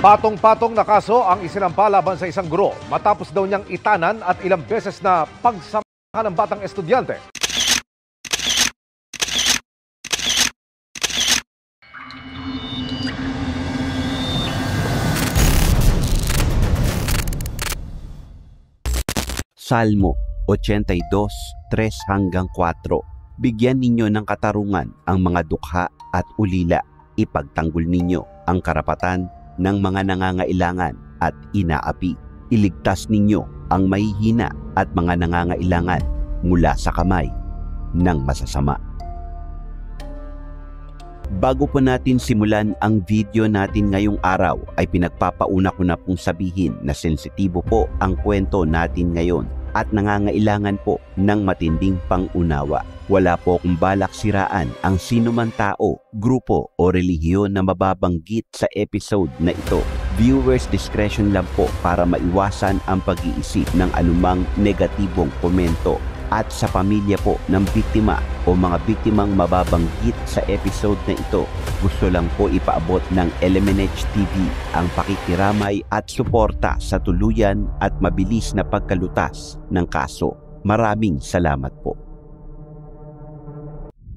Patong-patong na kaso ang isinampa laban sa isang guro matapos daw niyang itanan at ilang beses na pagsamahan ng batang estudyante. Salmo 82:3-4. Bigyan ninyo ng katarungan ang mga dukha at ulila. Ipagtanggol ninyo ang karapatan ng mga nangangailangan at inaapi. Iligtas ninyo ang mahihina at mga nangangailangan mula sa kamay ng masasama. Bago po natin simulan ang video natin ngayong araw, ay pinagpapauna ko na pong sabihin na sensitibo po ang kwento natin ngayon at nangangailangan po ng matinding pangunawa. Wala po akong balak siraan ang sinuman tao, grupo o relihiyon na mababanggit sa episode na ito. Viewers discretion lang po para maiwasan ang pag-iisip ng anumang negatibong komento. At sa pamilya po ng biktima o mga biktimang mababanggit sa episode na ito, gusto lang po ipaabot ng LMNH TV ang pakikiramay at suporta sa tuluyan at mabilis na pagkalutas ng kaso. Maraming salamat po.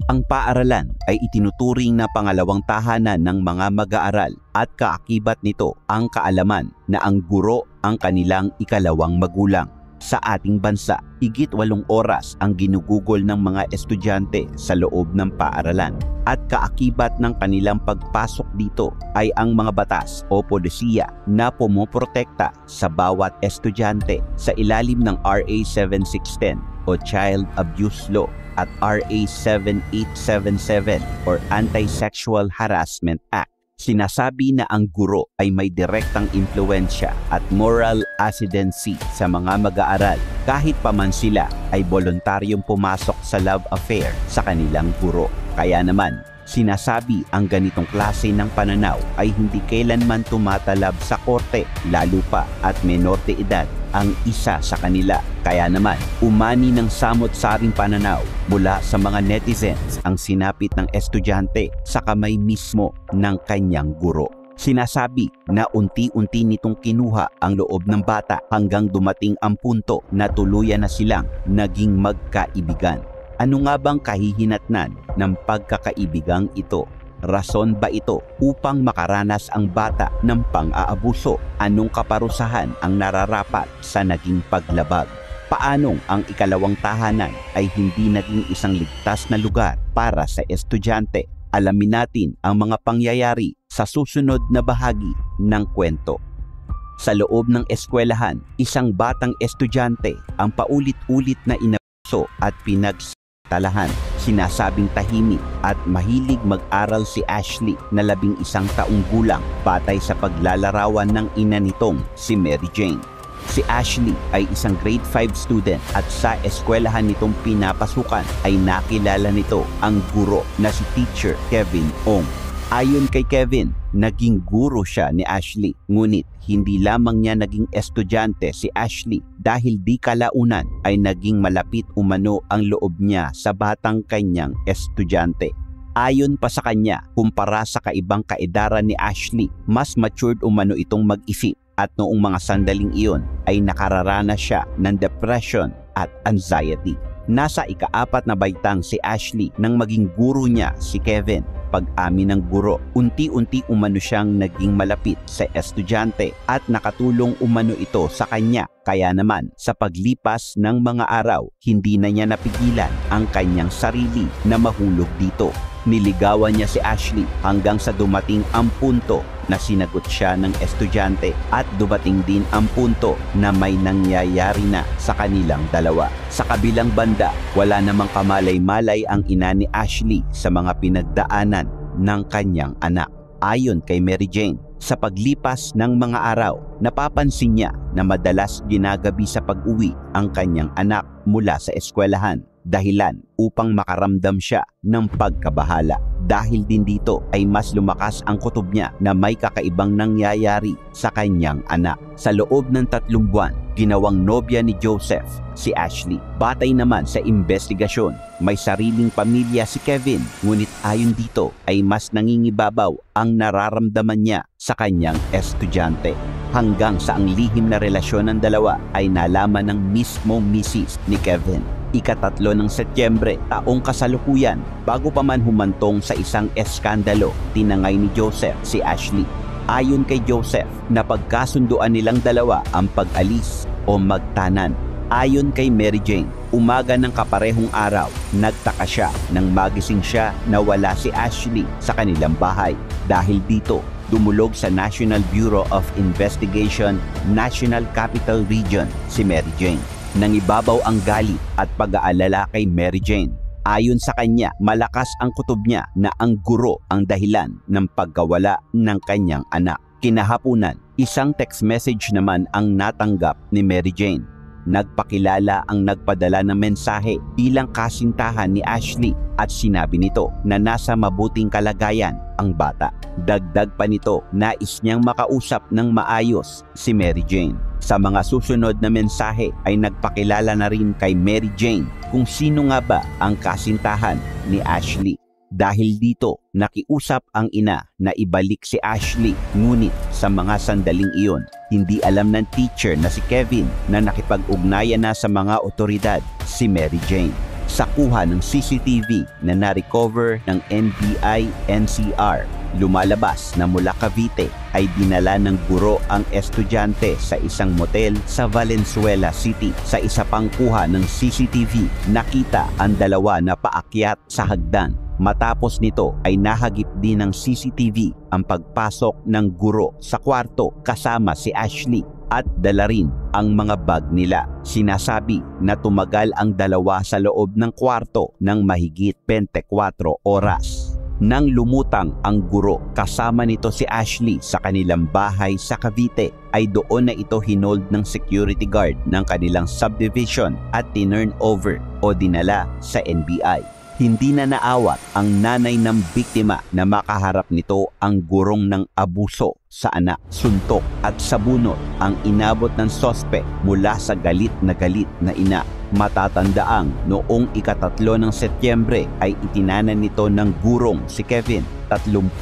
Ang paaralan ay itinuturing na pangalawang tahanan ng mga mag-aaral at kaakibat nito ang kaalaman na ang guro ang kanilang ikalawang magulang. Sa ating bansa, higit 8 oras ang ginugugol ng mga estudyante sa loob ng paaralan at kaakibat ng kanilang pagpasok dito ay ang mga batas o polisiya na pumoprotekta sa bawat estudyante sa ilalim ng RA 7610 o Child Abuse Law at RA 7877 or Anti-Sexual Harassment Act. Sinasabi na ang guro ay may direktang impluensya at moral ascendancy sa mga mag-aaral kahit pa man sila ay voluntaryong pumasok sa love affair sa kanilang guro. Kaya naman, sinasabi ang ganitong klase ng pananaw ay hindi kailanman tumatalab sa korte, lalo pa at menor de edad ang isa sa kanila. Kaya naman, umani ng samot-saring pananaw mula sa mga netizens ang sinapit ng estudyante sa kamay mismo ng kanyang guro. Sinasabi na unti-unti nitong kinuha ang loob ng bata hanggang dumating ang punto na tuluyan na silang naging magkaibigan. Ano nga bang kahihinatnan ng pagkakaibigang ito? Rason ba ito upang makaranas ang bata ng pang-aabuso? Anong kaparusahan ang nararapat sa naging paglabag? Paanong ang ikalawang tahanan ay hindi naging isang ligtas na lugar para sa estudyante? Alamin natin ang mga pangyayari sa susunod na bahagi ng kwento. Sa loob ng eskwelahan, isang batang estudyante ang paulit-ulit na inabuso at talahan. Sinasabing tahimik at mahilig mag-aral si Ashley na 11 taong gulang batay sa paglalarawan ng ina nitong si Mary Jane. Si Ashley ay isang grade 5 student at sa eskwelahan nitong pinapasukan ay nakilala nito ang guro na si Teacher Kevin Ong. Ayon kay Kevin, naging guro siya ni Ashley, ngunit hindi lamang niya naging estudyante si Ashley dahil di kalaunan ay naging malapit umano ang loob niya sa batang kanyang estudyante. Ayon pa sa kanya, kumpara sa kaibang kaedaran ni Ashley, mas matured umano itong mag-isip at noong mga sandaling iyon ay nakararanas siya ng depression at anxiety. Nasa ika-4 na baitang si Ashley nang maging guro niya si Kevin. Pag-amin ng guro, unti-unti umano siyang naging malapit sa estudyante at nakatulong umano ito sa kanya. Kaya naman, sa paglipas ng mga araw, hindi na niya napigilan ang kanyang sarili na mahulog dito. Niligawan niya si Ashley hanggang sa dumating ang punto na sinagot siya ng estudyante at dumating din ang punto na may nangyayari na sa kanilang dalawa. Sa kabilang banda, wala namang kamalay-malay ang ina ni Ashley sa mga pinagdaanan ng kanyang anak. Ayon kay Mary Jane, sa paglipas ng mga araw, napapansin niya na madalas ginagabi sa pag-uwi ang kanyang anak mula sa eskwelahan. dahilan upang makaramdam siya ng pagkabahala. Dahil din dito ay mas lumakas ang kutob niya na may kakaibang nangyayari sa kanyang anak. Sa loob ng 3 buwan, ginawang nobya ni Joseph si Ashley. Batay naman sa investigasyon, may sariling pamilya si Kevin, ngunit ayon dito ay mas nangingibabaw ang nararamdaman niya sa kanyang estudyante. Hanggang sa ang lihim na relasyon ng dalawa ay nalaman ng mismong misis ni Kevin. Ika-3 ng Setyembre, taong kasalukuyan, bago pa man humantong sa isang eskandalo, tinangay ni Joseph si Ashley. Ayon kay Joseph, napagkasunduan nilang dalawa ang pag-alis o magtanan. Ayon kay Mary Jane, umaga ng kaparehong araw, nagtaka siya nang magising siya na wala si Ashley sa kanilang bahay. Dahil dito, dumulog sa National Bureau of Investigation, National Capital Region si Mary Jane. Nangibabaw ang galit at pag-aalala kay Mary Jane. Ayon sa kanya, malakas ang kutob niya na ang guro ang dahilan ng pagkawala ng kanyang anak. Kinahapunan, isang text message naman ang natanggap ni Mary Jane. Nagpakilala ang nagpadala ng mensahe bilang kasintahan ni Ashley at sinabi nito na nasa mabuting kalagayan ang bata. Dagdag pa nito, nais niyang makausap ng maayos si Mary Jane. Sa mga susunod na mensahe ay nagpakilala na rin kay Mary Jane kung sino nga ba ang kasintahan ni Ashley. Dahil dito, nakiusap ang ina na ibalik si Ashley. Ngunit sa mga sandaling iyon, hindi alam ng teacher na si Kevin na nakipag-ugnayan na sa mga otoridad si Mary Jane. Sa kuha ng CCTV na na-recover ng NBI-NCR, lumalabas na mula Cavite ay dinala ng guro ang estudyante sa isang motel sa Valenzuela City. Sa isa pang kuha ng CCTV, nakita ang dalawa na paakyat sa hagdan. Matapos nito ay nahagip din ng CCTV ang pagpasok ng guro sa kwarto kasama si Ashley at dala rin ang mga bag nila. Sinasabi na tumagal ang dalawa sa loob ng kwarto ng mahigit 24 oras. Nang lumutang ang guro kasama nito si Ashley sa kanilang bahay sa Cavite, ay doon na ito hinold ng security guard ng kanilang subdivision at tinurn over o dinala sa NBI. Hindi na naawat ang nanay ng biktima na makaharap nito ang gurong ng abuso sa anak. Suntok at sabunot ang inabot ng sospek mula sa galit na ina. Matatandaang noong ika-3 ng Setyembre ay itinanan nito ng gurong si Kevin, 33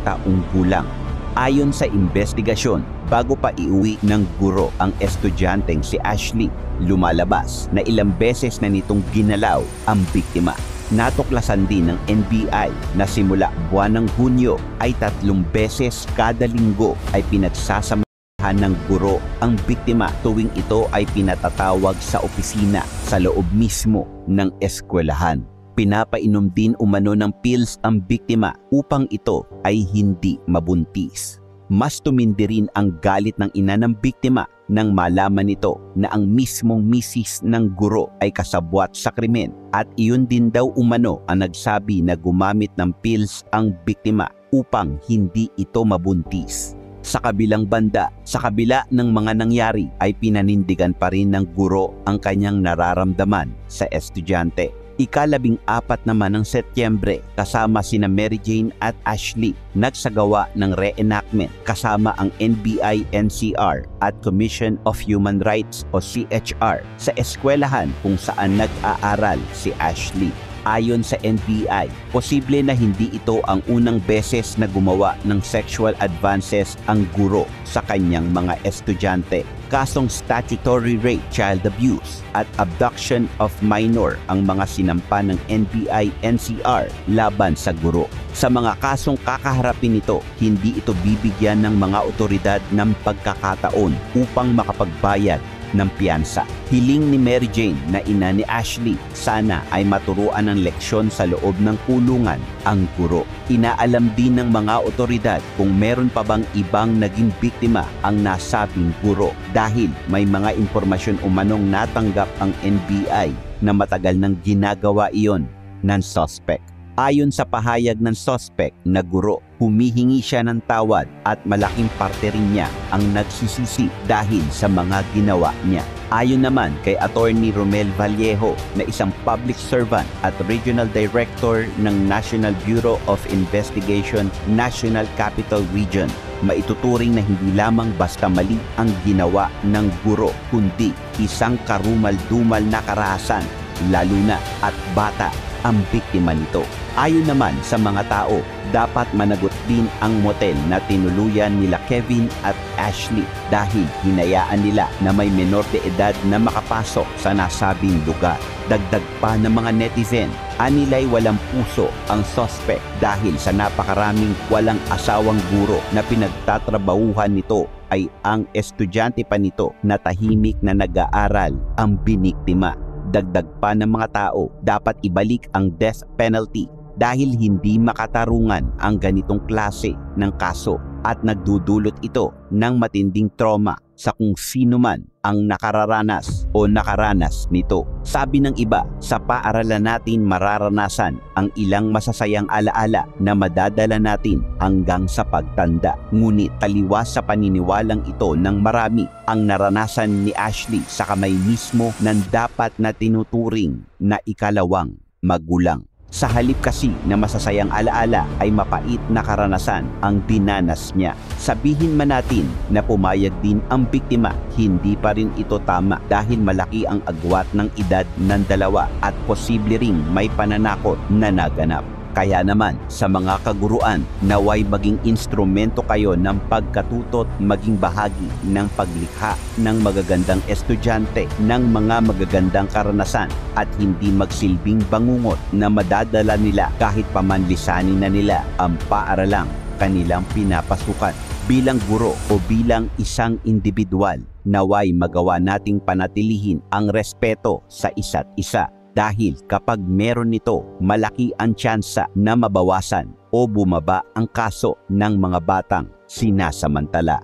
taong gulang. Ayon sa investigasyon, bago pa iuwi ng guro ang estudyanteng si Ashley, lumalabas na ilang beses na nitong ginalaw ang biktima. Natuklasan din ng NBI na simula buwan ng Hunyo ay 3 beses kada linggo ay pinagsasamahan ng guro ang biktima tuwing ito ay pinatatawag sa opisina sa loob mismo ng eskwelahan. Pinapainom din umano ng pills ang biktima upang ito ay hindi mabuntis. Mas tumindi rin ang galit ng ina ng biktima nang malaman nito na ang mismong misis ng guro ay kasabwat sa krimen at iyon din daw umano ang nagsabi na gumamit ng pills ang biktima upang hindi ito mabuntis. Sa kabilang banda, sa kabila ng mga nangyari ay pinanindigan pa rin ng guro ang kanyang nararamdaman sa estudyante. Ika-14 naman ng Setyembre, kasama sina Mary Jane at Ashley, nagsagawa ng reenactment kasama ang NBI-NCR at Commission of Human Rights o CHR sa eskwelahan kung saan nag-aaral si Ashley. Ayon sa NBI, posible na hindi ito ang unang beses na gumawa ng sexual advances ang guro sa kanyang mga estudyante. Kasong statutory rape, child abuse at abduction of minor ang mga sinampa ng NBI-NCR laban sa guro. Sa mga kasong kakaharapin nito, hindi ito bibigyan ng mga otoridad ng pagkakataon upang makapagbayad ng piyansa. Hiling ni Mary Jane na ina ni Ashley, sana ay maturuan ng leksyon sa loob ng kulungan ang guro. Inaalam din ng mga otoridad kung meron pa bang ibang naging biktima ang nasabing guro dahil may mga impormasyon umanong natanggap ang NBI na matagal nang ginagawa iyon ng suspect. Ayon sa pahayag ng suspect na guro, humihingi siya ng tawad at malaking parte rin niya ang nagsusisi dahil sa mga ginawa niya. Ayon naman kay Attorney Romel Vallejo na isang public servant at Regional Director ng National Bureau of Investigation National Capital Region, maituturing na hindi lamang basta mali ang ginawa ng guro kundi isang karumal-dumal na karahasan, lalo na at bata ang biktima nito. Ayon naman sa mga tao, dapat managot din ang motel na tinuluyan nila Kevin at Ashley dahil hinayaan nila na may menor de edad na makapasok sa nasabing lugar. Dagdag pa ng mga netizen, anilay walang puso ang suspect dahil sa napakaraming walang asawang guro na pinagtatrabahuhan nito ay ang estudyante pa nito na tahimik na nag-aaral ang biniktima. Dagdag pa ng mga tao, dapat ibalik ang death penalty dahil hindi makatarungan ang ganitong klase ng kaso at nagdudulot ito ng matinding trauma sa kung sino man ang nakararanas o nakaranas nito. Sabi ng iba, sa paaralan natin mararanasan ang ilang masasayang alaala na madadala natin hanggang sa pagtanda. Ngunit taliwas sa paniniwalang ito ng marami ang naranasan ni Ashley sa kamay mismo ng dapat na tinuturing na ikalawang magulang. Sa halip kasi na masasayang alaala ay mapait na karanasan ang dinanas niya. Sabihin man natin na pumayag din ang biktima, hindi pa rin ito tama dahil malaki ang agwat ng edad ng dalawa at posible ring may pananakot na naganap. Kaya naman sa mga kaguruan, naway maging instrumento kayo ng pagkatutot, maging bahagi ng paglikha ng magagandang estudyante ng mga magagandang karanasan at hindi magsilbing bangungot na madadala nila kahit pamanlisanin na nila ang paaralang kanilang pinapasukan. Bilang guro o bilang isang individual, naway magawa nating panatilihin ang respeto sa isa't isa. Dahil kapag meron nito, malaki ang tsansa na mabawasan o bumaba ang kaso ng mga batang sinasamantala.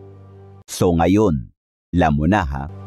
So ngayon, alam mo na ha?